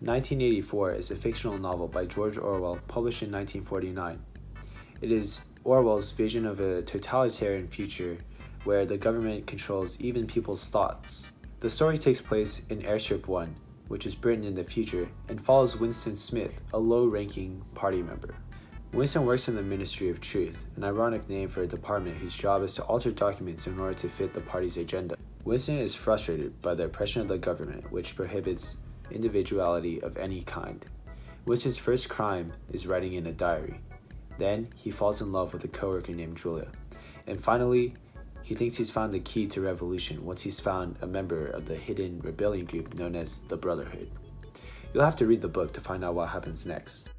1984 is a fictional novel by George Orwell published in 1949. It is Orwell's vision of a totalitarian future where the government controls even people's thoughts. The story takes place in Airstrip 1, which is Britain in the future, and follows Winston Smith, a low-ranking party member. Winston works in the Ministry of Truth, an ironic name for a department whose job is to alter documents in order to fit the party's agenda. Winston is frustrated by the oppression of the government, which prohibits individuality of any kind. Winston's first crime is writing in a diary. Then, he falls in love with a coworker named Julia. And finally, he thinks he's found the key to revolution once he's found a member of the hidden rebellion group known as the Brotherhood. You'll have to read the book to find out what happens next.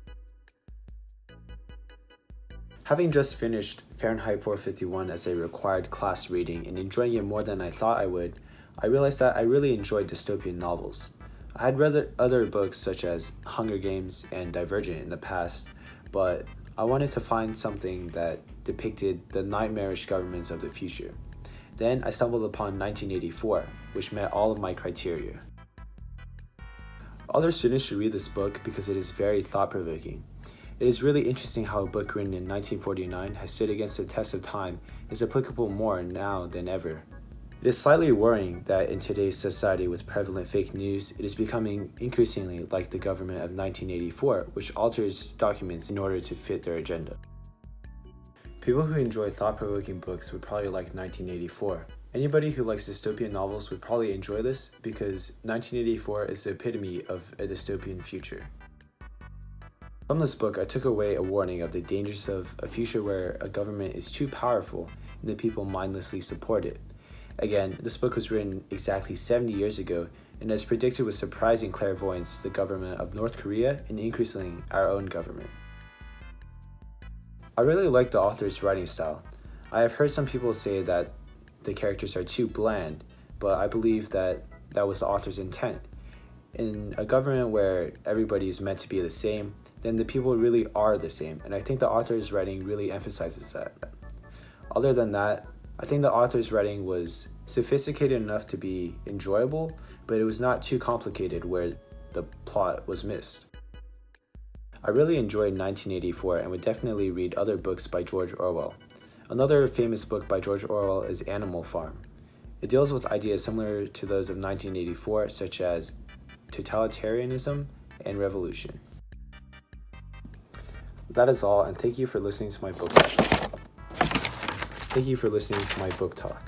Having just finished Fahrenheit 451 as a required class reading and enjoying it more than I thought I would, I realized that I really enjoyed dystopian novels. I had read other books such as Hunger Games and Divergent in the past, but I wanted to find something that depicted the nightmarish governments of the future. Then I stumbled upon 1984, which met all of my criteria. Other students should read this book because it is very thought-provoking. It is really interesting how a book written in 1949 has stood against the test of time and is applicable more now than ever. It is slightly worrying that in today's society with prevalent fake news, it is becoming increasingly like the government of 1984, which alters documents in order to fit their agenda. People who enjoy thought-provoking books would probably like 1984. Anybody who likes dystopian novels would probably enjoy this because 1984 is the epitome of a dystopian future. From this book, I took away a warning of the dangers of a future where a government is too powerful and the people mindlessly support it. Again, this book was written exactly 70 years ago and has predicted with surprising clairvoyance the government of North Korea and increasingly our own government. I really like the author's writing style. I have heard some people say that the characters are too bland, but I believe that was the author's intent. In a government where everybody is meant to be the same, then the people really are the same, and I think the author's writing really emphasizes that. Other than that, I think the author's writing was sophisticated enough to be enjoyable, but it was not too complicated where the plot was missed. I really enjoyed 1984 and would definitely read other books by George Orwell. Another famous book by George Orwell is Animal Farm. It deals with ideas similar to those of 1984, such as totalitarianism and revolution. That is all, and thank you for listening to my book talk.